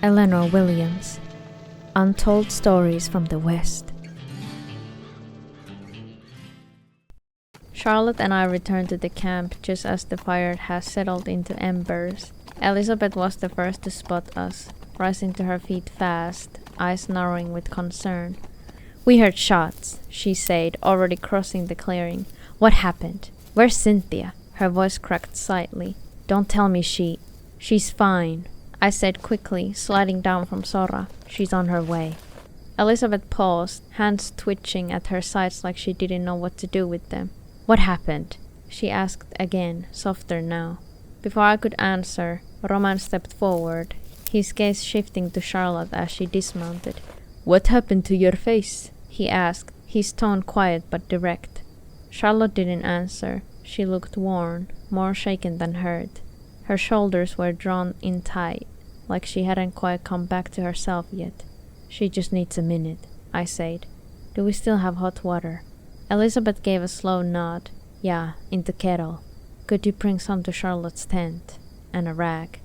Eleanor Williams. Untold Stories from the West. Charlotte and I returned to the camp just as the fire had settled into embers. Elizabeth was the first to spot us, rising to her feet fast, eyes narrowing with concern. "We heard shots," she said, already crossing the clearing. "What happened? Where's Cynthia?" Her voice cracked slightly. "Don't tell me She's fine," I said quickly, sliding down from Sora. "She's on her way." Elizabeth paused, hands twitching at her sides like she didn't know what to do with them. "What happened?" she asked again, softer now. Before I could answer, Roman stepped forward, his gaze shifting to Charlotte as she dismounted. "What happened to your face?" he asked, his tone quiet but direct. Charlotte didn't answer. She looked worn, more shaken than hurt. Her shoulders were drawn in tight, like she hadn't quite come back to herself yet. "She just needs a minute," I said. "Do we still have hot water?" Elizabeth gave a slow nod. "Yeah, in the kettle. Could you bring some to Charlotte's tent? And a rag."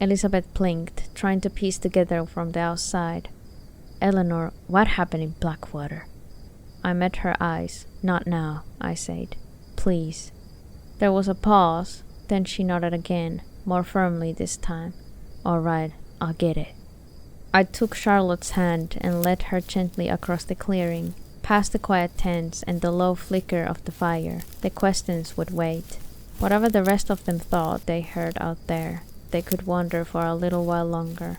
Elizabeth blinked, trying to piece together from the outside. "Eleanor, what happened in Blackwater?" I met her eyes. "Not now," I said. "Please." There was a pause, then she nodded again, more firmly this time. "All right, I'll get it." I took Charlotte's hand and led her gently across the clearing, past the quiet tents and the low flicker of the fire. The questions would wait. Whatever the rest of them thought they heard out there, they could wonder for a little while longer.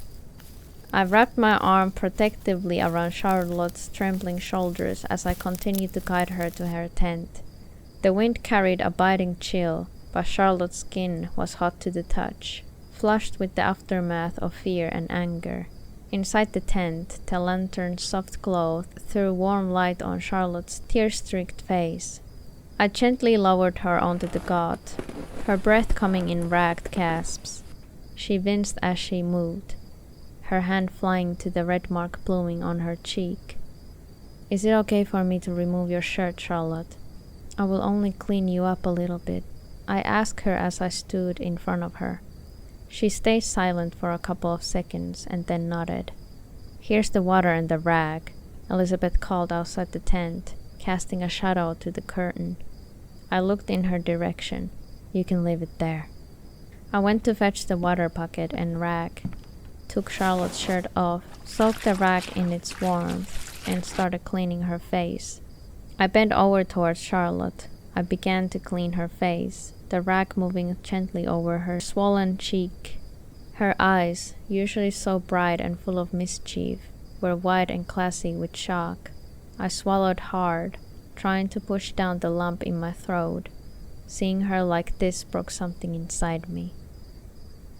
I wrapped my arm protectively around Charlotte's trembling shoulders as I continued to guide her to her tent. The wind carried a biting chill, but Charlotte's skin was hot to the touch, flushed with the aftermath of fear and anger. Inside the tent, the lantern's soft glow threw warm light on Charlotte's tear-streaked face. I gently lowered her onto the cot, her breath coming in ragged gasps. She winced as she moved, her hand flying to the red mark blooming on her cheek. "Is it okay for me to remove your shirt, Charlotte? I will only clean you up a little bit," I asked her as I stood in front of her. She stayed silent for a couple of seconds and then nodded. "Here's the water and the rag," Elizabeth called outside the tent, casting a shadow to the curtain. I looked in her direction. "You can leave it there." I went to fetch the water bucket and rag, took Charlotte's shirt off, soaked the rag in its warmth, and started cleaning her face. I bent over towards Charlotte. I began to clean her face, the rag moving gently over her swollen cheek. Her eyes, usually so bright and full of mischief, were wide and glassy with shock. I swallowed hard, trying to push down the lump in my throat. Seeing her like this broke something inside me.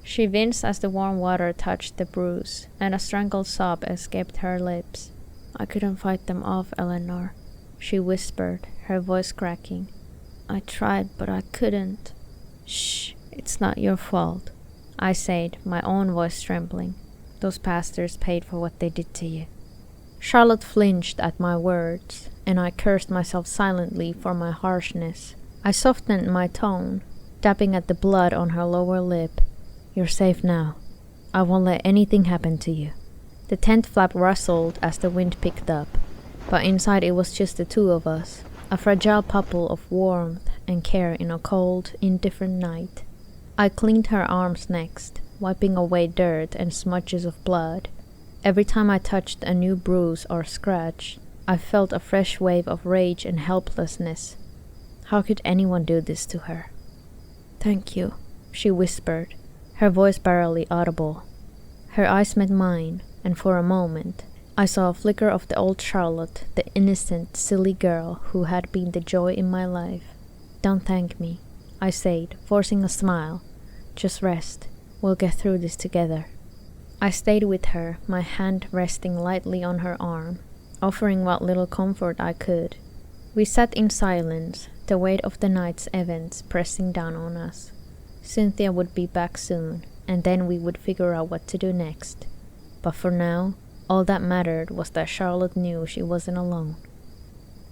She winced as the warm water touched the bruise, and a strangled sob escaped her lips. "I couldn't fight them off, Eleanor," she whispered, her voice cracking. "I tried, but I couldn't." "Shh, it's not your fault," I said, my own voice trembling. "Those pastors paid for what they did to you." Charlotte flinched at my words, and I cursed myself silently for my harshness. I softened my tone, dabbing at the blood on her lower lip. "You're safe now. I won't let anything happen to you." The tent flap rustled as the wind picked up, but inside it was just the two of us, a fragile bubble of warmth and care in a cold, indifferent night. I cleaned her arms next, wiping away dirt and smudges of blood. Every time I touched a new bruise or scratch, I felt a fresh wave of rage and helplessness. How could anyone do this to her? "Thank you," she whispered, her voice barely audible. Her eyes met mine, and for a moment, I saw a flicker of the old Charlotte, the innocent, silly girl who had been the joy in my life. "Don't thank me," I said, forcing a smile. "Just rest. We'll get through this together." I stayed with her, my hand resting lightly on her arm, offering what little comfort I could. We sat in silence, the weight of the night's events pressing down on us. Cynthia would be back soon, and then we would figure out what to do next. But for now, all that mattered was that Charlotte knew she wasn't alone.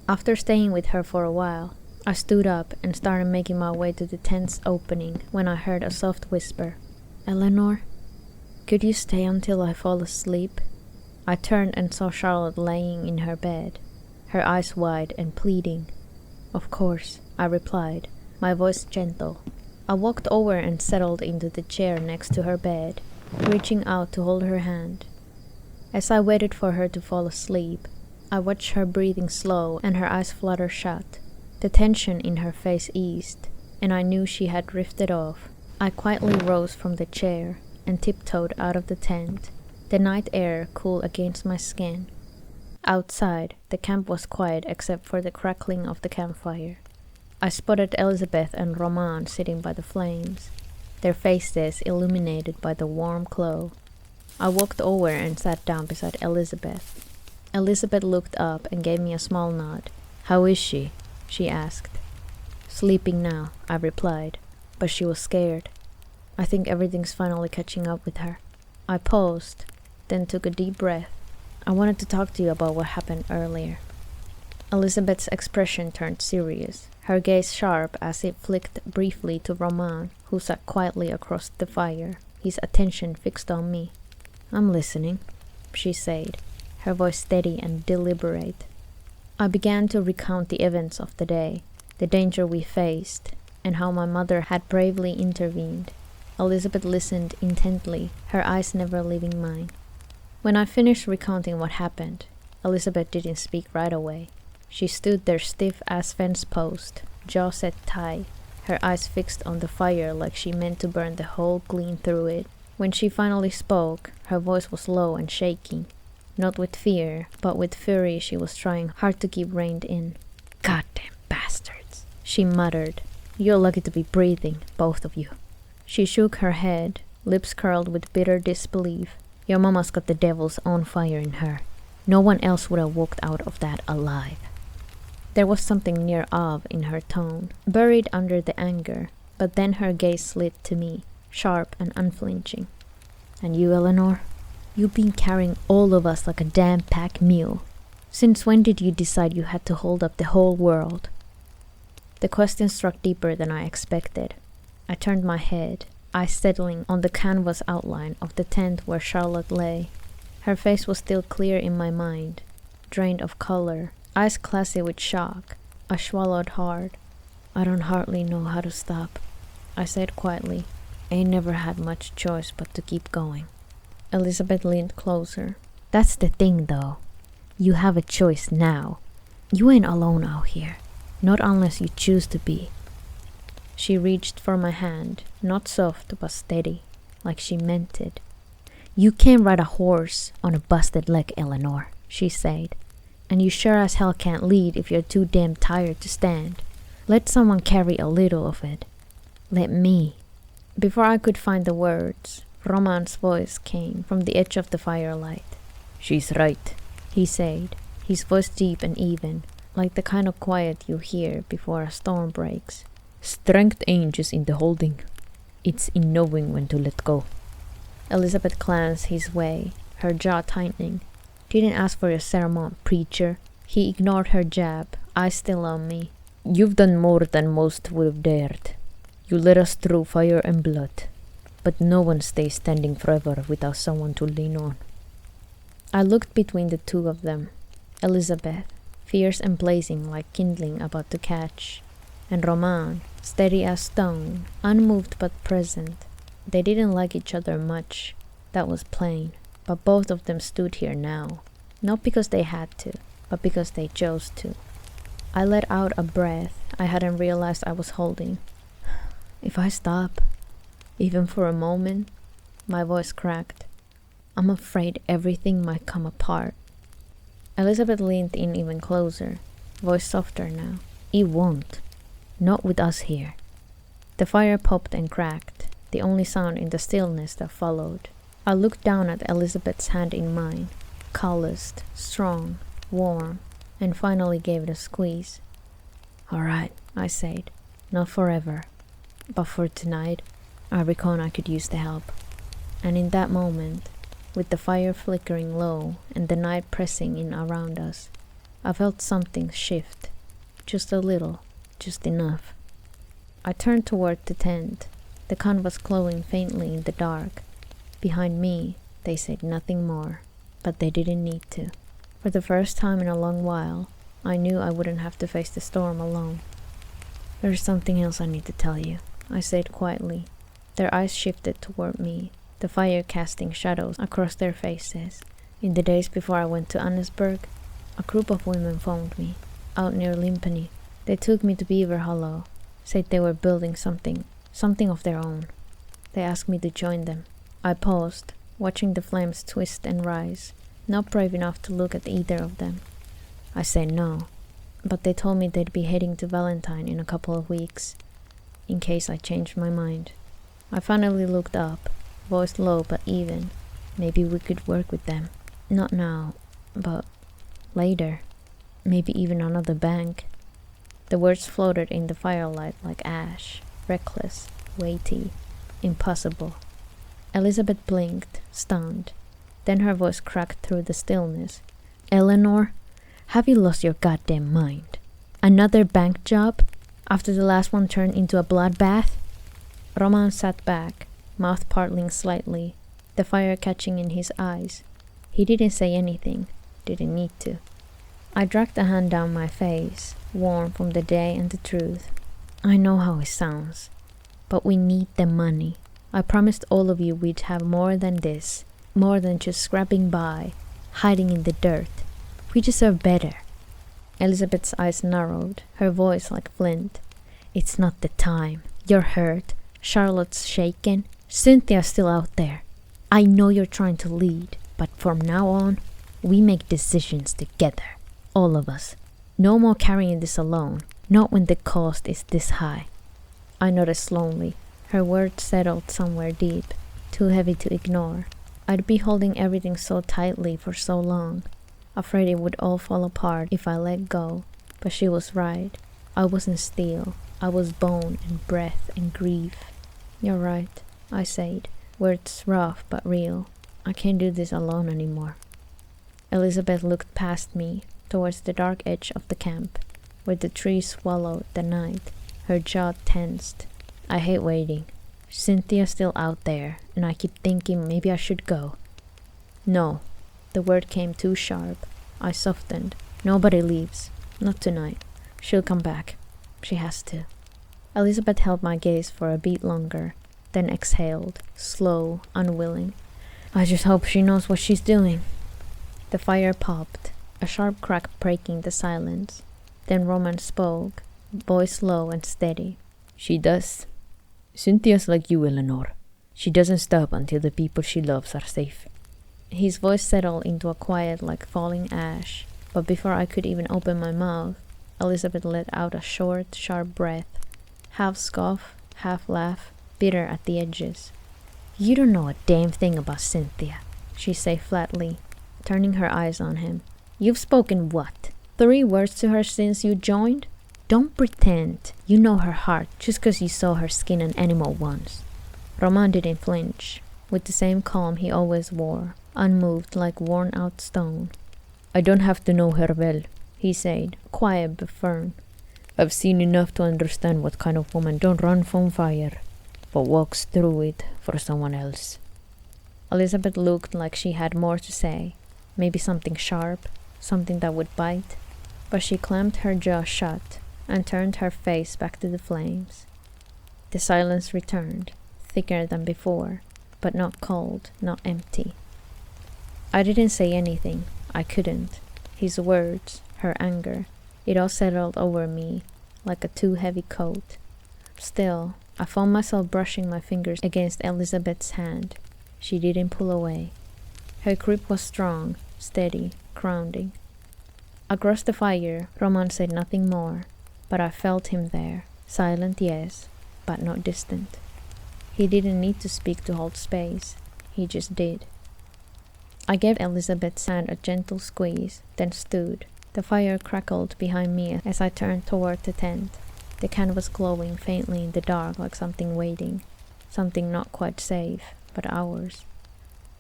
After staying with her for a while, I stood up and started making my way to the tent's opening when I heard a soft whisper. "Eleanor?" Could you stay until I fall asleep? I turned and saw Charlotte laying in her bed, her eyes wide and pleading. Of course, I replied, my voice gentle. I walked over and settled into the chair next to her bed, reaching out to hold her hand. As I waited for her to fall asleep, I watched her breathing slow and her eyes flutter shut. The tension in her face eased, and I knew she had drifted off. I quietly rose from the chair and tiptoed out of the tent, the night air cool against my skin. Outside, the camp was quiet except for the crackling of the campfire. I spotted Elizabeth and Roman sitting by the flames, their faces illuminated by the warm glow. I walked over and sat down beside Elizabeth. Elizabeth looked up and gave me a small nod. "How is she?" she asked. "Sleeping now," I replied, but she was scared. I think everything's finally catching up with her. I paused, then took a deep breath. I wanted to talk to you about what happened earlier. Elizabeth's expression turned serious, her gaze sharp as it flicked briefly to Roman, who sat quietly across the fire, his attention fixed on me. "I'm listening," she said, her voice steady and deliberate. I began to recount the events of the day, the danger we faced, and how my mother had bravely intervened. Elizabeth listened intently, her eyes never leaving mine. When I finished recounting what happened, Elizabeth didn't speak right away. She stood there stiff as fence post, jaw set tight, her eyes fixed on the fire like she meant to burn the hole clean through it. When she finally spoke, her voice was low and shaking. Not with fear, but with fury she was trying hard to keep reined in. "Goddamn bastards," she muttered. "You're lucky to be breathing, both of you." She shook her head, lips curled with bitter disbelief. "Your mama's got the devil's own fire in her. No one else would have walked out of that alive." There was something near awe in her tone, buried under the anger, but then her gaze slid to me, sharp and unflinching. "And you, Eleanor? You've been carrying all of us like a damn pack mule. Since when did you decide you had to hold up the whole world?" The question struck deeper than I expected. I turned my head, eyes settling on the canvas outline of the tent where Charlotte lay. Her face was still clear in my mind, drained of color, eyes glassy with shock. I swallowed hard. "I don't hardly know how to stop," I said quietly. "Ain't never had much choice but to keep going." Elizabeth leaned closer. "That's the thing, though. You have a choice now. You ain't alone out here. Not unless you choose to be." She reached for my hand, not soft but steady, like she meant it. "You can't ride a horse on a busted leg, Eleanor," she said. "And you sure as hell can't lead if you're too damn tired to stand. Let someone carry a little of it. Let me." Before I could find the words, Roman's voice came from the edge of the firelight. "She's right," he said, his voice deep and even, like the kind of quiet you hear before a storm breaks. "Strength ain't just in the holding. It's in knowing when to let go." Elizabeth glanced his way, her jaw tightening. "Didn't ask for your sermon, preacher." He ignored her jab, eyes still on me. "You've done more than most would have dared. You led us through fire and blood. But no one stays standing forever without someone to lean on." I looked between the two of them. Elizabeth, fierce and blazing like kindling about to catch, and Roman, steady as stone, unmoved but present. They didn't like each other much, that was plain, but both of them stood here now, not because they had to, but because they chose to. I let out a breath I hadn't realized I was holding. "If I stop, even for a moment," my voice cracked, "I'm afraid everything might come apart." Elizabeth leaned in even closer, voice softer now. "It won't. Not with us here." The fire popped and cracked, the only sound in the stillness that followed. I looked down at Elizabeth's hand in mine, calloused, strong, warm, and finally gave it a squeeze. "All right," I said. "Not forever. But for tonight, I reckon I could use the help." And in that moment, with the fire flickering low and the night pressing in around us, I felt something shift. Just a little, just enough. I turned toward the tent, the canvas glowing faintly in the dark. Behind me, they said nothing more, but they didn't need to. For the first time in a long while, I knew I wouldn't have to face the storm alone. There's something else I need to tell you, I said quietly. Their eyes shifted toward me, the fire casting shadows across their faces. In the days before I went to Annesburg, a group of women phoned me, out near Limpany. They took me to Beaver Hollow, said they were building something of their own. They asked me to join them. I paused, watching the flames twist and rise, not brave enough to look at either of them. I said no, but they told me they'd be heading to Valentine in a couple of weeks, in case I changed my mind. I finally looked up, voice low but even. Maybe we could work with them. Not now, but later. Maybe even another bank. The words floated in the firelight like ash, reckless, weighty, impossible. Elizabeth blinked, stunned. Then her voice cracked through the stillness. Eleanor, have you lost your goddamn mind? Another bank job? After the last one turned into a bloodbath? Roman sat back, mouth parting slightly, the fire catching in his eyes. He didn't say anything, didn't need to. I dragged a hand down my face, warm from the day and the truth. I know how it sounds, but we need the money. I promised all of you we'd have more than this, more than just scrapping by, hiding in the dirt. We deserve better. Elizabeth's eyes narrowed, her voice like flint. It's not the time. You're hurt. Charlotte's shaken. Cynthia's still out there. I know you're trying to lead, but from now on, we make decisions together. All of us. No more carrying this alone, not when the cost is this high. I nodded slowly. Her words settled somewhere deep, too heavy to ignore. I'd been holding everything so tightly for so long, afraid it would all fall apart if I let go. But she was right. I wasn't steel. I was bone and breath and grief. You're right, I said, words rough but real. I can't do this alone anymore. Elizabeth looked past me, towards the dark edge of the camp, where the trees swallowed the night. Her jaw tensed. I hate waiting. Cynthia's still out there, and I keep thinking maybe I should go. No. The word came too sharp. I softened. Nobody leaves. Not tonight. She'll come back. She has to. Elizabeth held my gaze for a beat longer, then exhaled, slow, unwilling. I just hope she knows what she's doing. The fire popped, a sharp crack breaking the silence. Then Roman spoke, voice low and steady. She does. Cynthia's like you, Eleanor. She doesn't stop until the people she loves are safe. His voice settled into a quiet like falling ash, but before I could even open my mouth, Elizabeth let out a short, sharp breath, half scoff, half laugh, bitter at the edges. You don't know a damn thing about Cynthia, she said flatly, turning her eyes on him. You've spoken what? 3 words to her since you joined? Don't pretend you know her heart just 'cause you saw her skin an animal once. Roman didn't flinch, with the same calm he always wore, unmoved like worn-out stone. I don't have to know her well, he said, quiet but firm. I've seen enough to understand what kind of woman don't run from fire, but walks through it for someone else. Elizabeth looked like she had more to say, maybe something sharp, something that would bite, but she clamped her jaw shut and turned her face back to the flames. The silence returned, thicker than before, but not cold, not empty. I didn't say anything. I couldn't. His words, her anger, it all settled over me like a too heavy coat. Still, I found myself brushing my fingers against Elizabeth's hand. She didn't pull away. Her grip was strong, steady, grounding. Across the fire, Roman said nothing more, but I felt him there, silent, yes, but not distant. He didn't need to speak to hold space. He just did. I gave Elizabeth's hand a gentle squeeze, then stood. The fire crackled behind me as I turned toward the tent. The canvas glowing faintly in the dark like something waiting, something not quite safe, but ours.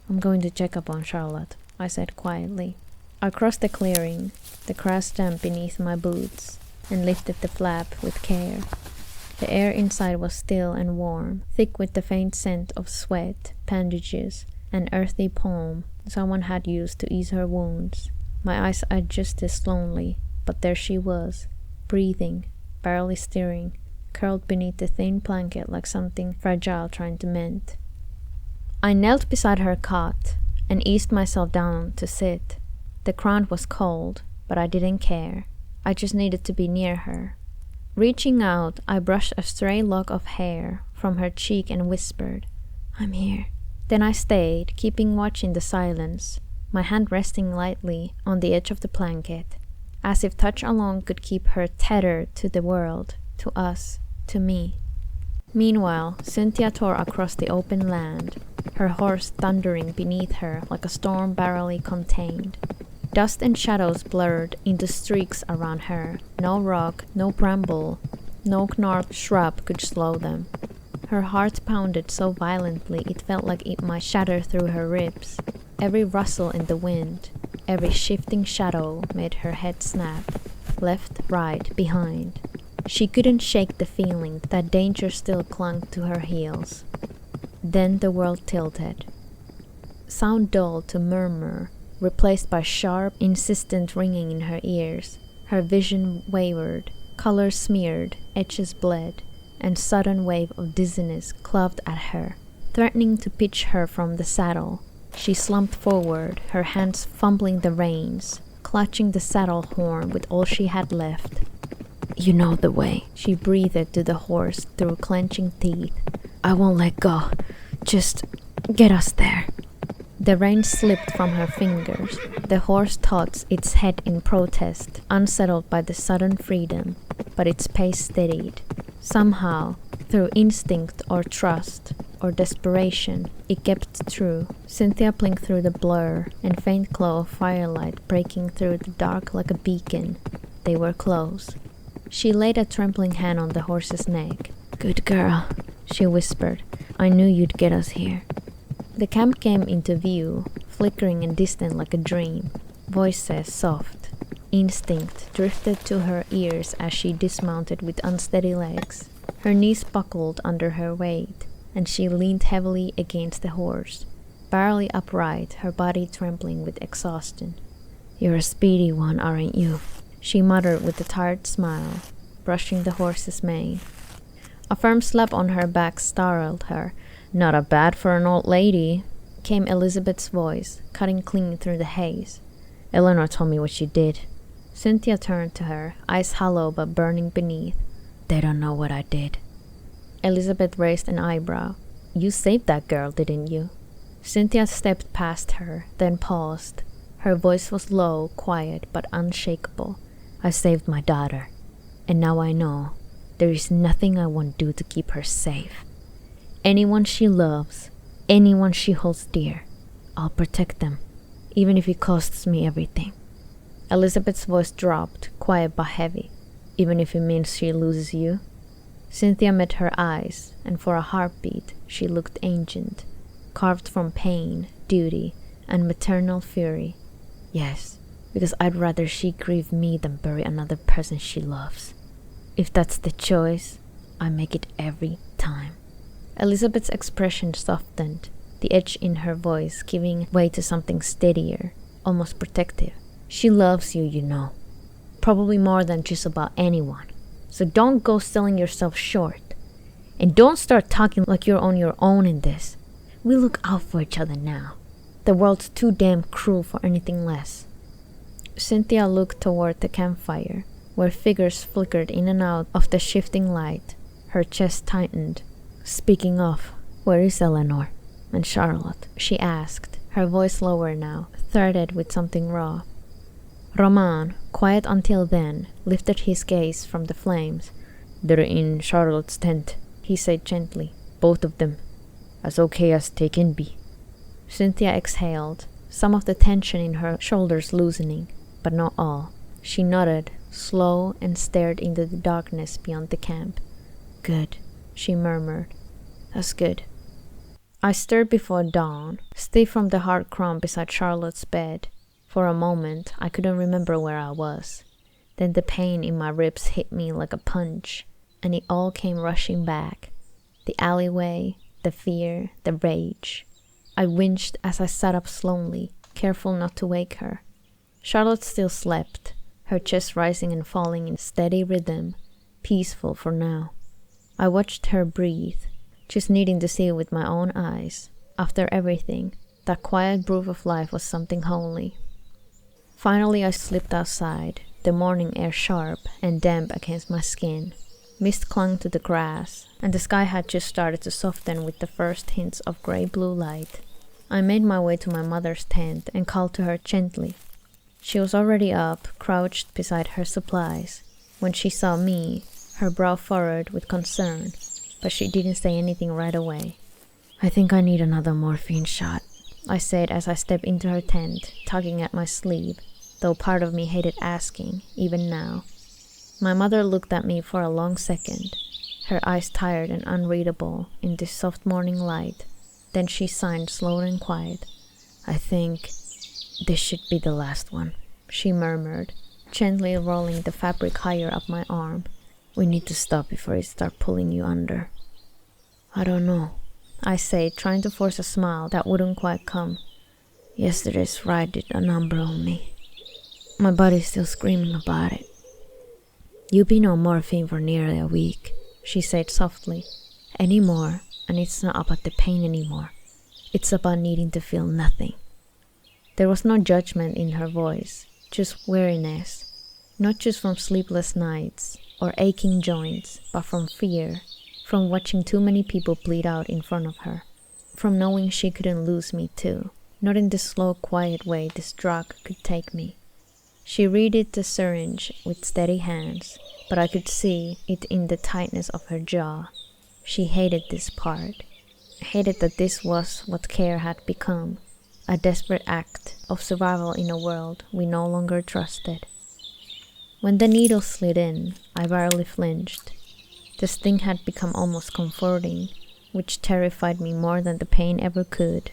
I'm going to check up on Charlotte, I said quietly. I crossed the clearing, the grass damp beneath my boots, and lifted the flap with care. The air inside was still and warm, thick with the faint scent of sweat, bandages, and earthy palm someone had used to ease her wounds. My eyes adjusted slowly, but there she was, breathing, barely stirring, curled beneath the thin blanket like something fragile trying to mend. I knelt beside her cot and eased myself down to sit. The ground was cold, but I didn't care. I just needed to be near her. Reaching out, I brushed a stray lock of hair from her cheek and whispered, "I'm here." Then I stayed, keeping watch in the silence, my hand resting lightly on the edge of the blanket, as if touch alone could keep her tethered to the world, to us, to me. Meanwhile, Cynthia tore across the open land, her horse thundering beneath her like a storm barely contained. Dust and shadows blurred into streaks around her. No rock, no bramble, no gnarled shrub could slow them. Her heart pounded so violently it felt like it might shatter through her ribs. Every rustle in the wind, every shifting shadow made her head snap, left, right, behind. She couldn't shake the feeling that danger still clung to her heels. Then the world tilted. Sound dulled to murmur, replaced by sharp, insistent ringing in her ears. Her vision wavered, color smeared, edges bled, and sudden wave of dizziness cloved at her, threatening to pitch her from the saddle. She slumped forward, her hands fumbling the reins, clutching the saddle horn with all she had left. "You know the way," she breathed to the horse through clenching teeth. "I won't let go. Just get us there." The reins slipped from her fingers. The horse tossed its head in protest, unsettled by the sudden freedom, but its pace steadied. Somehow, through instinct or trust or desperation, it kept true. Cynthia blinked through the blur and faint glow of firelight breaking through the dark like a beacon. They were close. She laid a trembling hand on the horse's neck. "Good girl," she whispered. "I knew you'd get us here." The camp came into view, flickering and distant like a dream. Voices soft. Instinct drifted to her ears as she dismounted with unsteady legs. Her knees buckled under her weight, and she leaned heavily against the horse, barely upright, her body trembling with exhaustion. "You're a speedy one, aren't you?" she muttered with a tired smile, brushing the horse's mane. A firm slap on her back startled her. "Not a bad for an old lady," came Elizabeth's voice, cutting clean through the haze. "Eleanor told me what you did." Cynthia turned to her, eyes hollow but burning beneath. "They don't know what I did." Elizabeth raised an eyebrow. "You saved that girl, didn't you?" Cynthia stepped past her, then paused. Her voice was low, quiet, but unshakable. "I saved my daughter, and now I know there is nothing I won't do to keep her safe. Anyone she loves, anyone she holds dear, I'll protect them, even if it costs me everything." Elizabeth's voice dropped, quiet but heavy. "Even if it means she loses you?" Cynthia met her eyes, and for a heartbeat she looked ancient, carved from pain, duty, and maternal fury. "Yes, because I'd rather she grieve me than bury another person she loves. If that's the choice, I make it every time." Elizabeth's expression softened, the edge in her voice giving way to something steadier, almost protective. "She loves you, you know. Probably more than just about anyone. So don't go selling yourself short. And don't start talking like you're on your own in this. We look out for each other now. The world's too damn cruel for anything less." Cynthia looked toward the campfire, where figures flickered in and out of the shifting light. Her chest tightened. "Speaking of, where is Eleanor and Charlotte?" she asked, her voice lower now, threaded with something raw. Roman, quiet until then, lifted his gaze from the flames. "They're in Charlotte's tent," he said gently. "Both of them. As okay as they can be." Cynthia exhaled, some of the tension in her shoulders loosening, but not all. She nodded, slow, and stared into the darkness beyond the camp. "Good," she murmured. "That's good." I stirred before dawn, stiff from the hard crumb beside Charlotte's bed. For a moment, I couldn't remember where I was. Then the pain in my ribs hit me like a punch, and it all came rushing back. The alleyway, the fear, the rage. I winced as I sat up slowly, careful not to wake her. Charlotte still slept, her chest rising and falling in steady rhythm, peaceful for now. I watched her breathe, just needing to see it with my own eyes. After everything, that quiet proof of life was something holy. Finally I slipped outside, the morning air sharp and damp against my skin. Mist clung to the grass, and the sky had just started to soften with the first hints of grey-blue light. I made my way to my mother's tent and called to her gently. She was already up, crouched beside her supplies. When she saw me, her brow furrowed with concern, but she didn't say anything right away. "I think I need another morphine shot," I said as I stepped into her tent, tugging at my sleeve, though part of me hated asking, even now. My mother looked at me for a long second, her eyes tired and unreadable in this soft morning light. Then she signed slow and quiet. "I think this should be the last one," she murmured, gently rolling the fabric higher up my arm. "We need to stop before it starts pulling you under." "I don't know," I said, trying to force a smile that wouldn't quite come. "Yesterday's ride did a number on me. My body's still screaming about it." "You've been on morphine for nearly a week," she said softly. "Anymore, and it's not about the pain anymore. It's about needing to feel nothing." There was no judgment in her voice, just weariness, not just from sleepless nights or aching joints, but from fear, from watching too many people bleed out in front of her, from knowing she couldn't lose me too, not in the slow, quiet way this drug could take me. She readied the syringe with steady hands, but I could see it in the tightness of her jaw. She hated this part, hated that this was what care had become, a desperate act of survival in a world we no longer trusted. When the needle slid in, I barely flinched. The sting had become almost comforting, which terrified me more than the pain ever could.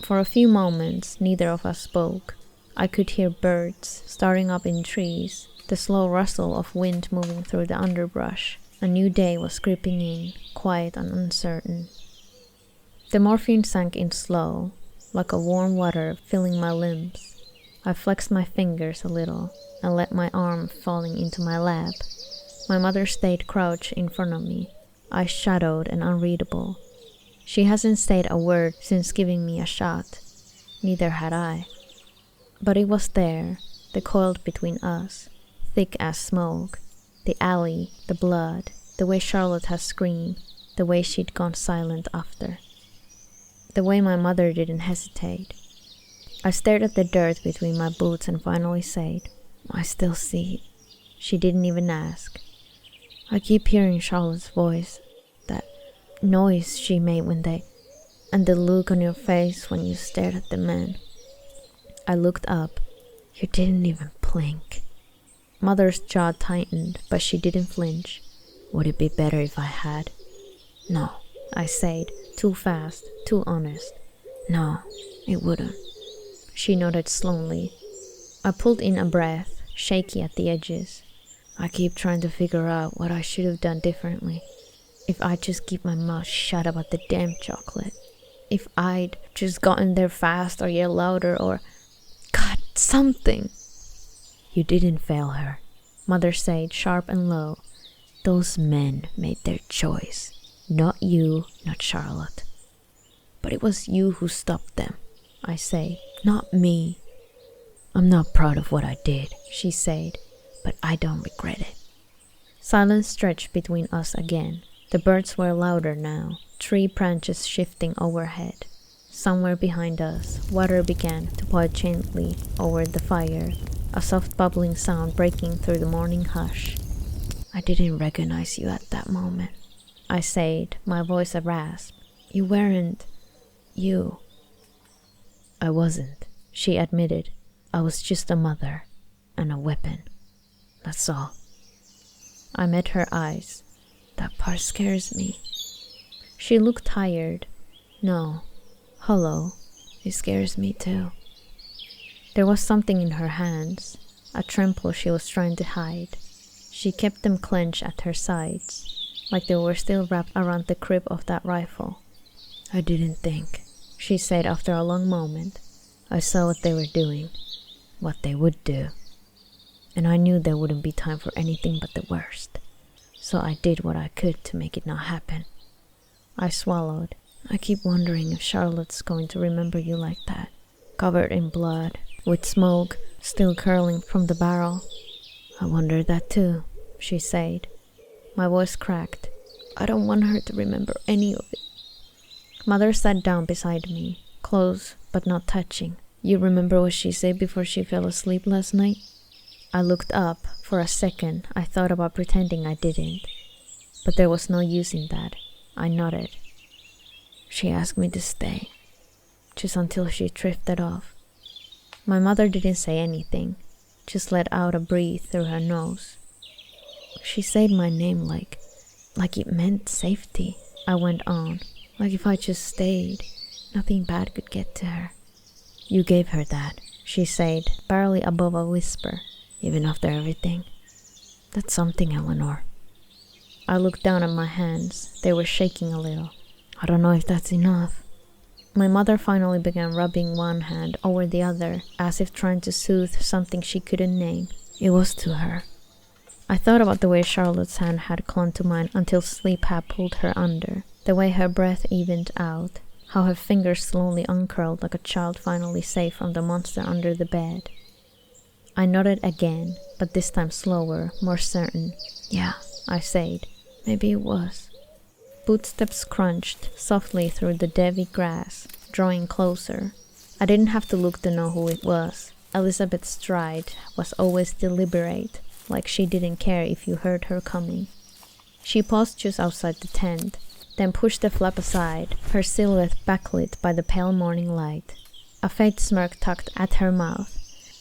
For a few moments, neither of us spoke. I could hear birds starting up in trees, the slow rustle of wind moving through the underbrush. A new day was creeping in, quiet and uncertain. The morphine sank in slow, like a warm water filling my limbs. I flexed my fingers a little and let my arm falling into my lap. My mother stayed crouched in front of me, eyes shadowed and unreadable. She hasn't said a word since giving me a shot. Neither had I. But it was there, the coil between us, thick as smoke. The alley, the blood, the way Charlotte had screamed, the way she'd gone silent after. The way my mother didn't hesitate. I stared at the dirt between my boots and finally said, "I still see it." She didn't even ask. "I keep hearing Charlotte's voice, that noise she made when they, and the look on your face when you stared at the man." I looked up. "You didn't even blink." Mother's jaw tightened, but she didn't flinch. "Would it be better if I had?" "No," I said, too fast, too honest. "No, it wouldn't." She nodded slowly. I pulled in a breath, shaky at the edges. I keep trying to figure out what I should have done differently. If I'd just keep my mouth shut about the damn chocolate. If I'd just gotten there fast or yelled louder or... God, something. "You didn't fail her," Mother said, sharp and low. "Those men made their choice. Not you, not Charlotte." "But it was you who stopped them," I said. "Not me." "I'm not proud of what I did," she said, "but I don't regret it." Silence stretched between us again. The birds were louder now, tree branches shifting overhead. Somewhere behind us, water began to pour gently over the fire, a soft bubbling sound breaking through the morning hush. "I didn't recognize you at that moment," I said, my voice a rasp. "You weren't... you." "I wasn't," she admitted. "I was just a mother and a weapon. That's all." I met her eyes. "That part scares me." She looked tired. "No. Hello. It scares me too." There was something in her hands, a tremble she was trying to hide. She kept them clenched at her sides, like they were still wrapped around the grip of that rifle. "I didn't think," she said after a long moment. "I saw what they were doing, what they would do. And I knew there wouldn't be time for anything but the worst. So I did what I could to make it not happen." I swallowed. "I keep wondering if Charlotte's going to remember you like that, covered in blood, with smoke still curling from the barrel." "I wonder that too," she said. My voice cracked. "I don't want her to remember any of it." Mother sat down beside me, close but not touching. "You remember what she said before she fell asleep last night?" I looked up. For a second, I thought about pretending I didn't. But there was no use in that. I nodded. "She asked me to stay, just until she drifted off." My mother didn't say anything, just let out a breath through her nose. "She said my name like it meant safety," I went on. "Like if I just stayed, nothing bad could get to her." "You gave her that," she said, barely above a whisper. "Even after everything. That's something, Eleanor." I looked down at my hands. They were shaking a little. "I don't know if that's enough." My mother finally began rubbing one hand over the other, as if trying to soothe something she couldn't name. "It was to her." I thought about the way Charlotte's hand had clung to mine until sleep had pulled her under, the way her breath evened out, how her fingers slowly uncurled like a child finally safe from the monster under the bed. I nodded again, but this time slower, more certain. "Yeah," I said. "Maybe it was." Footsteps crunched softly through the dewy grass, drawing closer. I didn't have to look to know who it was. Elizabeth's stride was always deliberate, like she didn't care if you heard her coming. She paused just outside the tent, then pushed the flap aside, her silhouette backlit by the pale morning light. A faint smirk tugged at her mouth.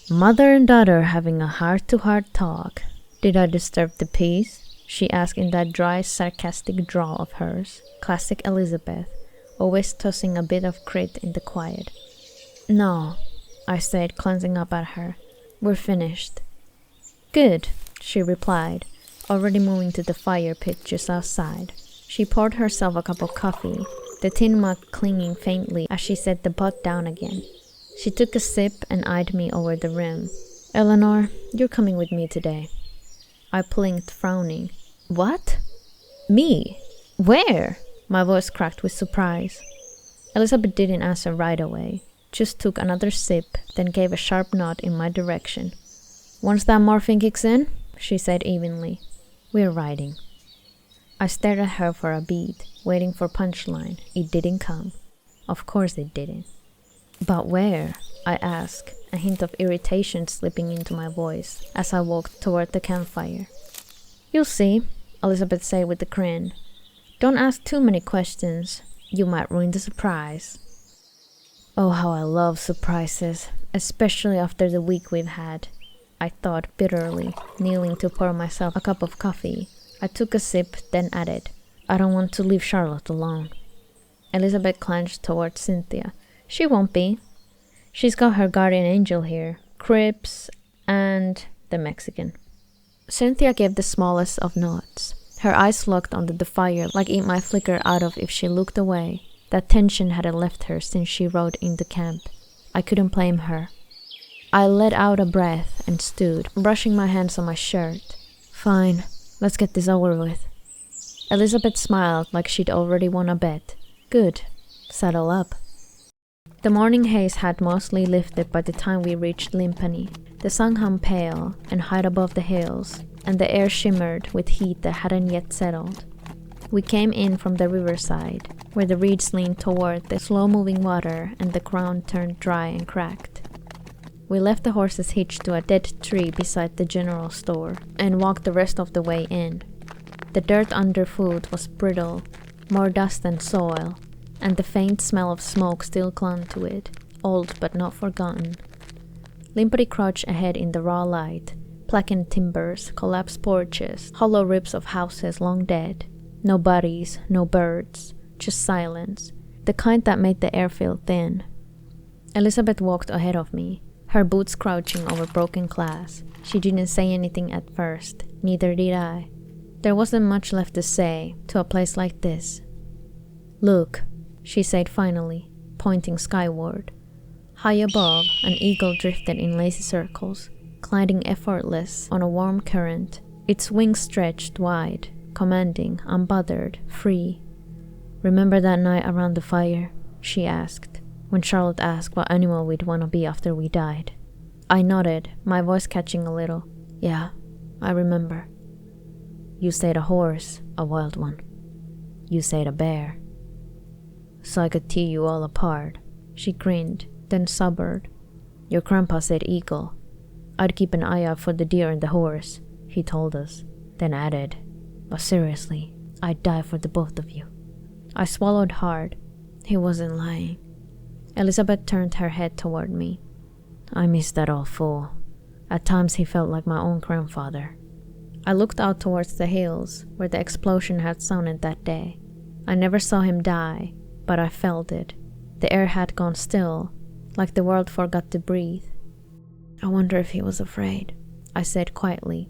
"Mother and daughter having a heart-to-heart talk. Did I disturb the peace?" she asked in that dry, sarcastic drawl of hers. Classic Elizabeth, always tossing a bit of grit in the quiet. "No," I said, glancing up at her. "We're finished." "Good," she replied, already moving to the fire pit just outside. She poured herself a cup of coffee, the tin mug clinging faintly as she set the pot down again. She took a sip and eyed me over the rim. "Eleanor, you're coming with me today." I blinked, frowning. "What? Me? Where?" My voice cracked with surprise. Elizabeth didn't answer right away, just took another sip, then gave a sharp nod in my direction. "Once that morphine kicks in," she said evenly, "we're riding." I stared at her for a beat, waiting for punchline. It didn't come. Of course it didn't. "But where?" I asked, a hint of irritation slipping into my voice as I walked toward the campfire. "You'll see," Elizabeth said with a grin. "Don't ask too many questions. You might ruin the surprise." Oh, how I love surprises, especially after the week we've had, I thought bitterly, kneeling to pour myself a cup of coffee. I took a sip, then added, "I don't want to leave Charlotte alone." Elizabeth clenched toward Cynthia. "She won't be. She's got her guardian angel here, Cripps, and the Mexican." Cynthia gave the smallest of nods. Her eyes locked onto the fire like it might flicker out of if she looked away. That tension hadn't left her since she rode into camp. I couldn't blame her. I let out a breath and stood, brushing my hands on my shirt. "Fine, let's get this over with." Elizabeth smiled like she'd already won a bet. "Good. Saddle up." The morning haze had mostly lifted by the time we reached Limpany. The sun hung pale and high above the hills, and the air shimmered with heat that hadn't yet settled. We came in from the riverside, where the reeds leaned toward the slow-moving water and the ground turned dry and cracked. We left the horses hitched to a dead tree beside the general store and walked the rest of the way in. The dirt underfoot was brittle, more dust than soil, and the faint smell of smoke still clung to it, old but not forgotten. Limpany crouched ahead in the raw light, blackened timbers, collapsed porches, hollow ribs of houses long dead. No bodies, no birds, just silence, the kind that made the air feel thin. Elizabeth walked ahead of me, her boots crouching over broken glass. She didn't say anything at first, Neither did I. There wasn't much left to say to a place like this. Look, she said finally, pointing skyward. High above, an eagle drifted in lazy circles, gliding effortless on a warm current, its wings stretched wide, commanding, unbothered, free. Remember that night around the fire? She asked, when Charlotte asked what animal we'd want to be after we died. I nodded, my voice catching a little. Yeah, I remember. You said a horse, a wild one. You said a bear. So I could tear you all apart. She grinned, then sobered. Your grandpa said eagle. I'd keep an eye out for the deer and the horse, he told us, then added, but seriously, I'd die for the both of you. I swallowed hard. He wasn't lying. Elizabeth turned her head toward me. I miss that old fool. At times he felt like my own grandfather. I looked out towards the hills where the explosion had sounded that day. I never saw him die, but I felt it. The air had gone still, like the world forgot to breathe. I wonder if he was afraid, I said quietly.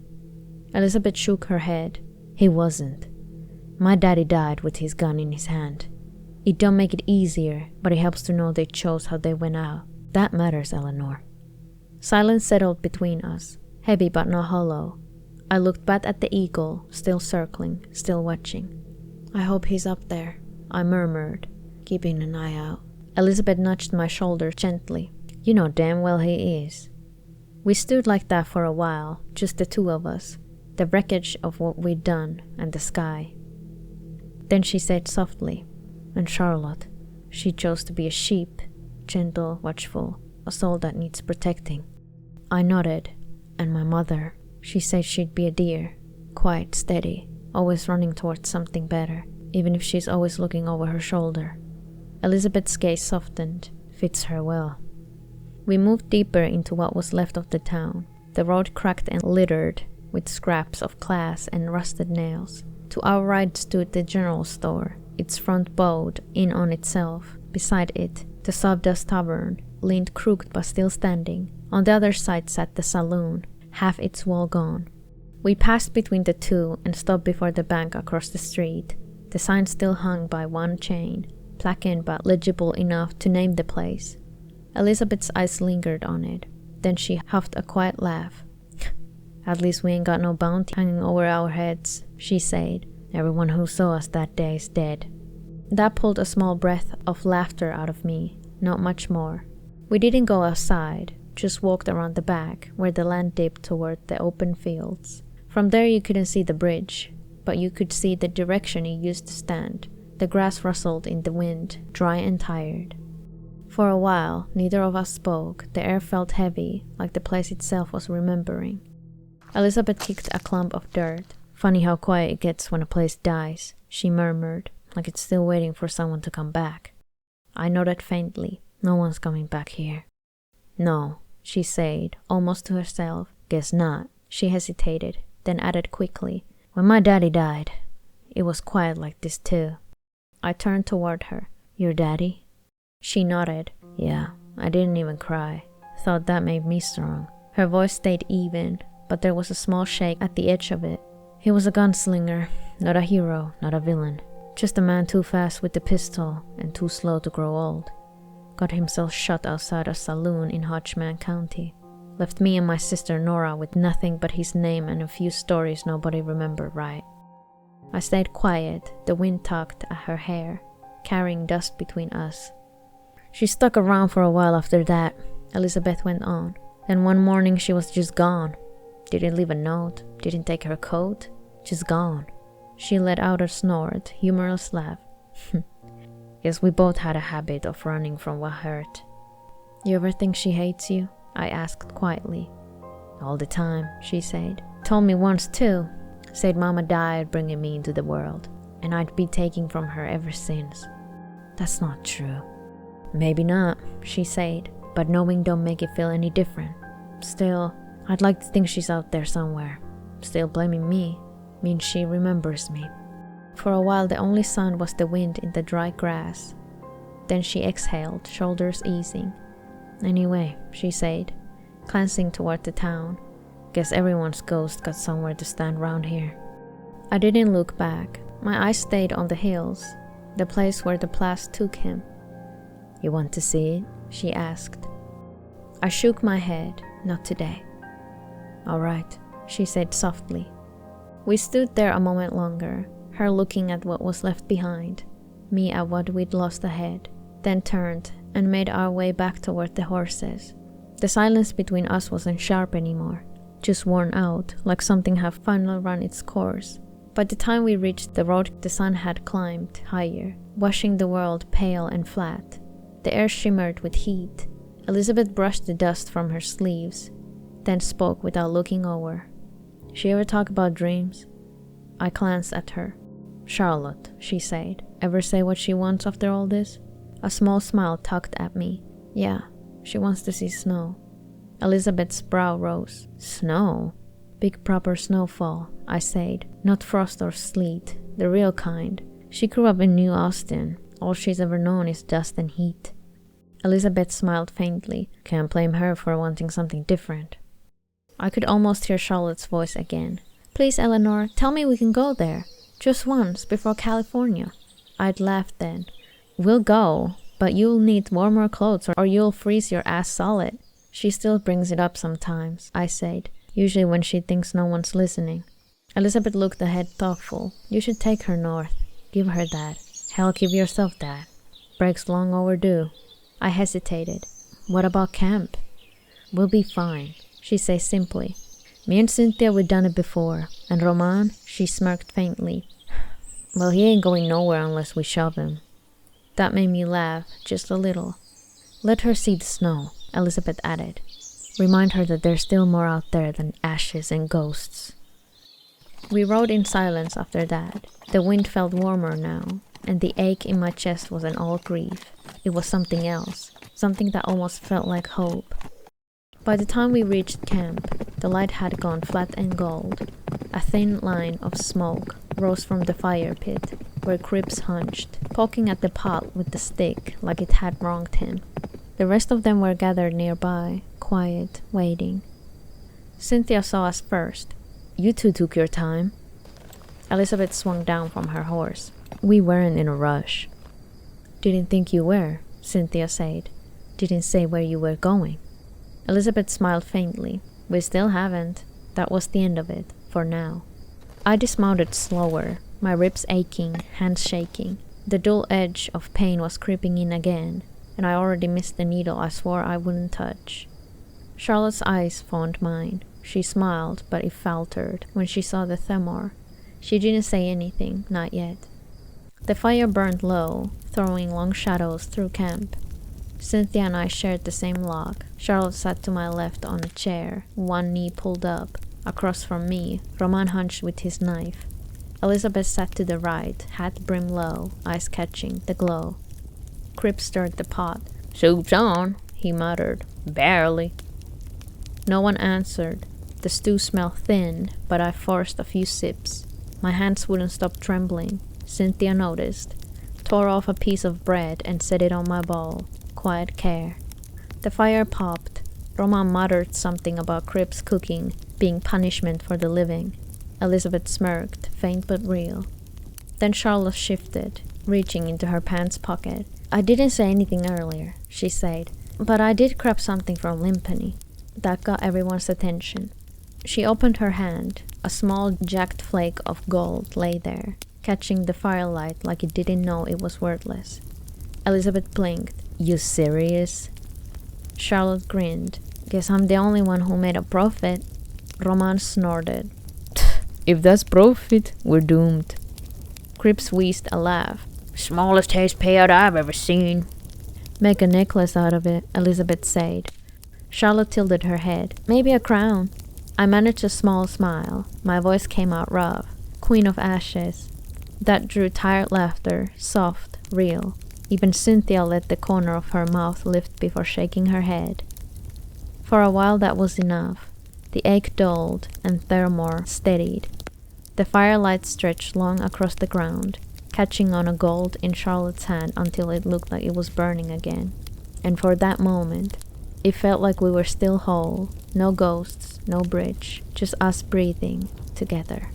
Elizabeth shook her head. He wasn't. My daddy died with his gun in his hand. It don't make it easier, but it helps to know they chose how they went out. That matters, Eleanor. Silence settled between us, heavy but not hollow. I looked back at the eagle, still circling, still watching. I hope he's up there, I murmured, keeping an eye out. Elizabeth nudged my shoulder gently. You know damn well he is. We stood like that for a while, just the two of us, the wreckage of what we'd done and the sky. Then she said softly, and Charlotte, she chose to be a sheep, gentle, watchful, a soul that needs protecting. I nodded, and my mother, she said she'd be a deer, quiet, steady, always running towards something better, even if she's always looking over her shoulder. Elizabeth's gaze softened, fits her well. We moved deeper into what was left of the town. The road cracked and littered with scraps of glass and rusted nails. To our right stood the general store, its front bowed in on itself. Beside it, the Sawdust Tavern leaned crooked but still standing. On the other side sat the saloon, half its wall gone. We passed between the two and stopped before the bank across the street. The sign still hung by one chain, blackened but legible enough to name the place. Elizabeth's eyes lingered on it. Then she huffed a quiet laugh. At least we ain't got no bounty hanging over our heads, she said. Everyone who saw us that day is dead. That pulled a small breath of laughter out of me, not much more. We didn't go outside, just walked around the back, where the land dipped toward the open fields. From there you couldn't see the bridge, but you could see the direction it used to stand. The grass rustled in the wind, dry and tired. For a while, neither of us spoke. The air felt heavy, like the place itself was remembering. Elizabeth kicked a clump of dirt. Funny how quiet it gets when a place dies, she murmured, like it's still waiting for someone to come back. I nodded faintly. No one's coming back here. No, she said, almost to herself. Guess not. She hesitated, then added quickly. When my daddy died, it was quiet like this too. I turned toward her. Your daddy? She nodded. Yeah, I didn't even cry. Thought that made me strong. Her voice stayed even, but there was a small shake at the edge of it. He was a gunslinger, not a hero, not a villain. Just a man too fast with the pistol and too slow to grow old. Got himself shot outside a saloon in Hodgeman County. Left me and my sister Nora with nothing but his name and a few stories nobody remembered right. I stayed quiet, the wind tugged at her hair, carrying dust between us. She stuck around for a while after that, Elizabeth went on. Then one morning she was just gone. Didn't leave a note, didn't take her coat, just gone. She let out a snort, humorous laugh. Guess we both had a habit of running from what hurt. You ever think she hates you? I asked quietly. All the time, she said. Told me once too. Said Mama died bringing me into the world, and I'd be taking from her ever since. That's not true. Maybe not, she said, but knowing don't make it feel any different. Still, I'd like to think she's out there somewhere. Still blaming me means she remembers me. For a while the only sound was the wind in the dry grass. Then she exhaled, shoulders easing. Anyway, she said, glancing toward the town, Guess everyone's ghost got somewhere to stand round here. I didn't look back. My eyes stayed on the hills, the place where the blast took him. You want to see it? She asked. I shook my head. Not today. All right, she said softly. We stood there a moment longer, her looking at what was left behind, me at what we'd lost ahead, then turned and made our way back toward the horses. The silence between us wasn't sharp anymore, just worn out, like something had finally run its course. By the time we reached the road, the sun had climbed higher, washing the world pale and flat. The air shimmered with heat. Elizabeth brushed the dust from her sleeves, then spoke without looking over. She ever talk about dreams? I glanced at her. Charlotte, she said, ever say what she wants after all this? A small smile tugged at me. Yeah, she wants to see snow. Elizabeth's brow rose. Snow? Big proper snowfall, I said. Not frost or sleet, the real kind. She grew up in New Austin. All she's ever known is dust and heat. Elizabeth smiled faintly. Can't blame her for wanting something different. I could almost hear Charlotte's voice again. Please, Eleanor, tell me we can go there. Just once, before California. I'd laughed then. We'll go, but you'll need warmer clothes or you'll freeze your ass solid. She still brings it up sometimes, I said, usually when she thinks no one's listening. Elizabeth looked ahead thoughtful. You should take her north. Give her that. Hell, give yourself that. Break's long overdue. I hesitated. What about camp? We'll be fine, she said simply. Me and Cynthia, we've done it before. And Roman, she smirked faintly. Well, he ain't going nowhere unless we shove him. That made me laugh, just a little. Let her see the snow, Elizabeth added. Remind her that there's still more out there than ashes and ghosts. We rode in silence after that. The wind felt warmer now, and the ache in my chest wasn't all grief. It was something else, something that almost felt like hope. By the time we reached camp, the light had gone flat and gold. A thin line of smoke rose from the fire pit, where Cripps hunched, poking at the pot with the stick like it had wronged him. The rest of them were gathered nearby, quiet, waiting. Cynthia saw us first. You two took your time. Elizabeth swung down from her horse. We weren't in a rush. Didn't think you were, Cynthia said. Didn't say where you were going. Elizabeth smiled faintly. We still haven't. That was the end of it, for now. I dismounted slower, my ribs aching, hands shaking. The dull edge of pain was creeping in again, and I already missed the needle I swore I wouldn't touch. Charlotte's eyes found mine. She smiled, but it faltered when she saw the thermor. She didn't say anything, not yet. The fire burned low, throwing long shadows through camp. Cynthia and I shared the same log. Charlotte sat to my left on a chair, one knee pulled up. Across from me, Roman hunched with his knife. Elizabeth sat to the right, hat brim low, eyes catching the glow. Cripps stirred the pot. Soup's on, he muttered. Barely. No one answered. The stew smelled thin, but I forced a few sips. My hands wouldn't stop trembling. Cynthia noticed, tore off a piece of bread and set it on my bowl. Quiet care. The fire popped. Roman muttered something about Cripps cooking being punishment for the living. Elizabeth smirked, faint but real. Then Charlotte shifted, reaching into her pants pocket. I didn't say anything earlier, she said, but I did grab something from Limpany. That got everyone's attention. She opened her hand. A small jagged flake of gold lay there, catching the firelight like it didn't know it was worthless. Elizabeth blinked. You serious? Charlotte grinned. Guess I'm the only one who made a profit. Roman snorted. If that's profit, we're doomed. Cripps wheezed a laugh. Smallest haste payout I've ever seen. Make a necklace out of it, Elizabeth said. Charlotte tilted her head. Maybe a crown. I managed a small smile. My voice came out rough. Queen of Ashes. That drew tired laughter, soft, real. Even Cynthia let the corner of her mouth lift before shaking her head. For a while that was enough. The ache dulled, and thermor steadied. The firelight stretched long across the ground, catching on a gold in Charlotte's hand until it looked like it was burning again. And for that moment, It felt like we were still whole. No ghosts, no bridge, just us breathing together.